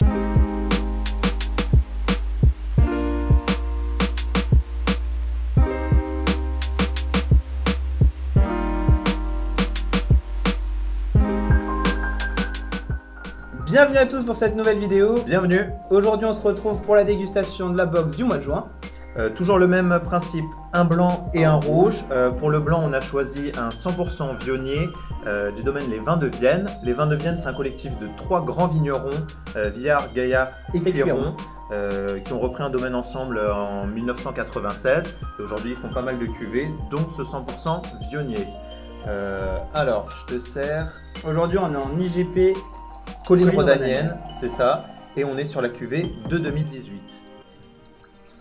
Bienvenue à tous pour cette nouvelle vidéo. Bienvenue. Aujourd'hui on se retrouve pour la dégustation de la box du mois de juin. Toujours le même principe, un blanc et un rouge. Pour le blanc on a choisi un 100% vionnier du domaine Les Vins de Vienne. Les Vins de Vienne c'est un collectif de 3 grands vignerons, Viard, Gaillard et Clairon, qui ont repris un domaine ensemble en 1996. Et aujourd'hui ils font pas mal de cuvées, dont ce 100% vionnier. Alors je te sers. Aujourd'hui on est en IGP Colline Rhodanienne, c'est ça, et on est sur la cuvée de 2018.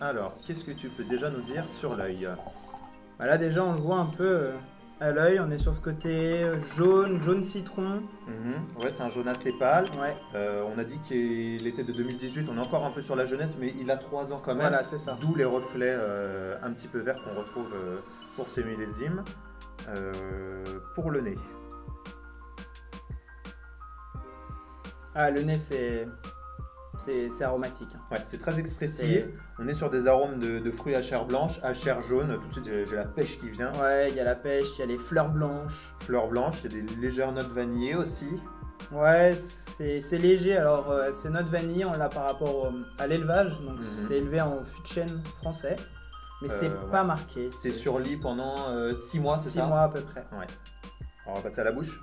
Alors, qu'est-ce que tu peux déjà nous dire sur l'œil? Là déjà on le voit un peu à l'œil, on est sur ce côté jaune citron. Ouais, c'est un jaune assez pâle. Ouais. On a dit qu'il était de 2018, on est encore un peu sur la jeunesse, mais il a 3 ans quand même. Voilà, c'est ça. D'où les reflets un petit peu verts qu'on retrouve pour ces millésimes. Pour le nez. Ah, le nez c'est aromatique. Ouais, c'est très expressif. On est sur des arômes de fruits à chair blanche, à chair jaune. Tout de suite, j'ai la pêche qui vient. Ouais, il y a la pêche, il y a les fleurs blanches. Fleurs blanches, il y a des légères notes vanillées aussi. Ouais, c'est léger. Alors, ces notes vanillées, on l'a par rapport à l'élevage. Donc, c'est élevé en fût de chêne français. Mais c'est pas marqué. C'est sur lit pendant 6 mois, c'est ça? 6 mois à peu près. Ouais. Alors, on va passer à la bouche.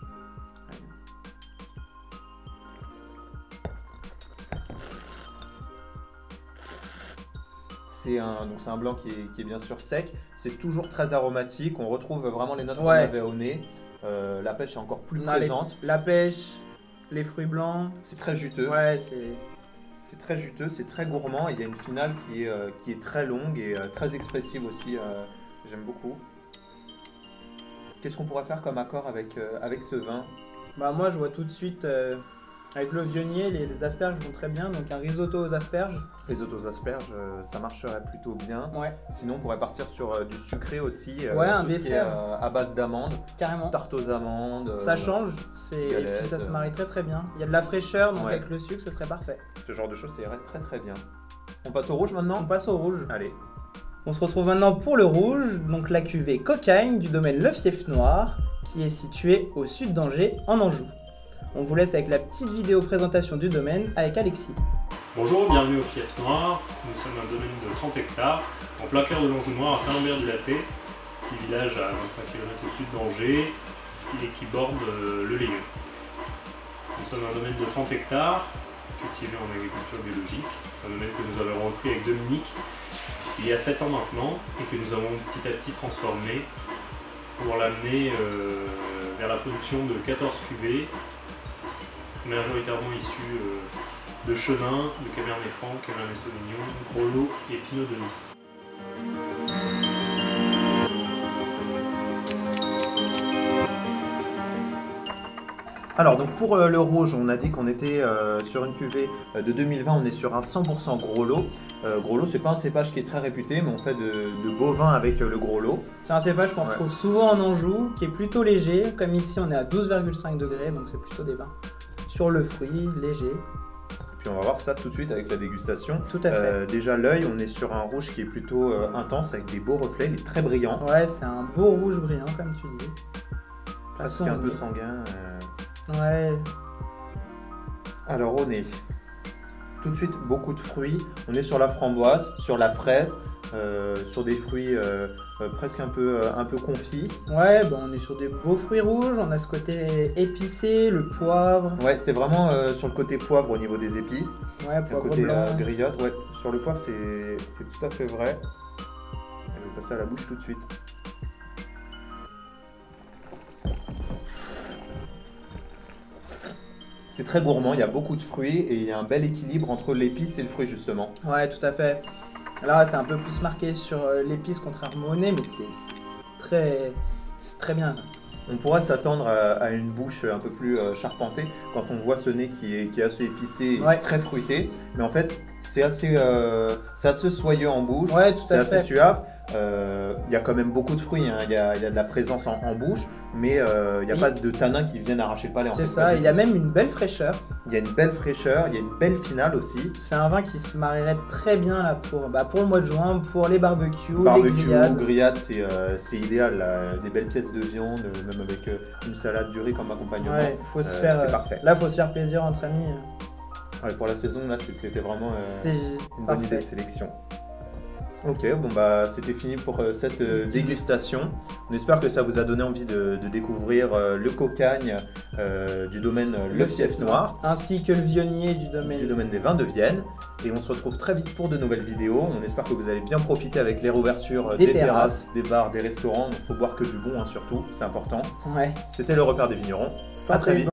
C'est un blanc qui est bien sûr sec, c'est toujours très aromatique, on retrouve vraiment les notes qu'on avait au nez. La pêche est encore plus présente. La pêche, les fruits blancs. C'est très juteux. Ouais, c'est très juteux, c'est très gourmand et il y a une finale qui est très longue et très expressive aussi, j'aime beaucoup. Qu'est-ce qu'on pourrait faire comme accord avec ce vin? Moi je vois tout de suite... Avec le vionnier, les asperges vont très bien, donc un risotto aux asperges. Risotto aux asperges, ça marcherait plutôt bien. Ouais. Sinon, on pourrait partir sur du sucré aussi. Ouais, un tout dessert. Ce qui est, à base d'amandes. Carrément. Tarte aux amandes. Ça change, et puis ça se marie très très bien. Il y a de la fraîcheur, donc avec le sucre, ça serait parfait. Ce genre de choses, ça irait très très bien. On passe au rouge maintenant? On passe au rouge. Allez. On se retrouve maintenant pour le rouge, donc la cuvée Cocagne du domaine Le Fief Noir, qui est situé au sud d'Angers, en Anjou. On vous laisse avec la petite vidéo présentation du domaine avec Alexis. Bonjour, bienvenue au Fief Noir. Nous sommes un domaine de 30 hectares, en plein cœur de l'Anjou Noir, à Saint-Lambert-du-Lattay, petit village à 25 km au sud d'Angers et qui borde le Léon. Nous sommes un domaine de 30 hectares, cultivé en agriculture biologique. C'est un domaine que nous avons repris avec Dominique il y a 7 ans maintenant et que nous avons petit à petit transformé pour l'amener vers la production de 14 cuvées, majoritairement issus de Chenin, de Cabernet Franc, Cabernet Sauvignon, Gros Lot et Pinot de Nice. Alors donc pour le rouge, on a dit qu'on était sur une cuvée de 2020, on est sur un 100% Gros Lot. Gros Lot, c'est pas un cépage qui est très réputé, mais on fait de beaux vins avec le Gros Lot. C'est un cépage qu'on retrouve souvent en Anjou, qui est plutôt léger, comme ici on est à 12,5 degrés, donc c'est plutôt des vins sur le fruit, léger. Et puis on va voir ça tout de suite avec la dégustation. Tout à fait. Déjà l'œil, on est sur un rouge qui est plutôt intense, avec des beaux reflets, il est très brillant. Ouais, c'est un beau rouge brillant, comme tu dis. Presque un peu sanguin. Ouais. Alors au nez, tout de suite beaucoup de fruits. On est sur la framboise, sur la fraise, sur des fruits presque un peu confits. Ouais, on est sur des beaux fruits rouges. On a ce côté épicé, le poivre. Ouais, c'est vraiment sur le côté poivre au niveau des épices. Ouais, poivre le côté blanc. griotte. Ouais, sur le poivre c'est tout à fait vrai. Je vais passer à la bouche tout de suite. C'est très gourmand, il y a beaucoup de fruits et il y a un bel équilibre entre l'épice et le fruit justement. Ouais, tout à fait. Là, c'est un peu plus marqué sur l'épice contrairement au nez, mais c'est très bien. On pourrait s'attendre à une bouche un peu plus charpentée quand on voit ce nez qui est assez épicé et très fruité. Mais en fait, c'est assez soyeux en bouche, ouais, tout à fait. c'est assez suave. Il y a quand même beaucoup de fruits, hein. Il y a de la présence en bouche, mais il n'y a pas de tanins qui viennent arracher le palais. C'est ça, il y a même une belle fraîcheur. Il y a une belle fraîcheur, il y a une belle finale aussi. C'est un vin qui se marierait très bien là pour le mois de juin, pour les barbecues, les grillades, c'est idéal, là. Des belles pièces de viande, même avec une salade du riz comme accompagnement. Ouais, c'est parfait. Là, faut se faire plaisir entre amis. Ouais, pour la saison, là, c'était vraiment une bonne idée de sélection. Ok, bon bah c'était fini pour cette dégustation. On espère que ça vous a donné envie de découvrir le cocagne du domaine Le Fief Noir, ainsi que le vionnier du domaine des vins de Vienne. Et on se retrouve très vite pour de nouvelles vidéos. On espère que vous allez bien profiter avec les réouvertures des terrasses, des bars, des restaurants. Il faut boire que du bon, hein, surtout, c'est important. Ouais. C'était le repère des vignerons. À très vite.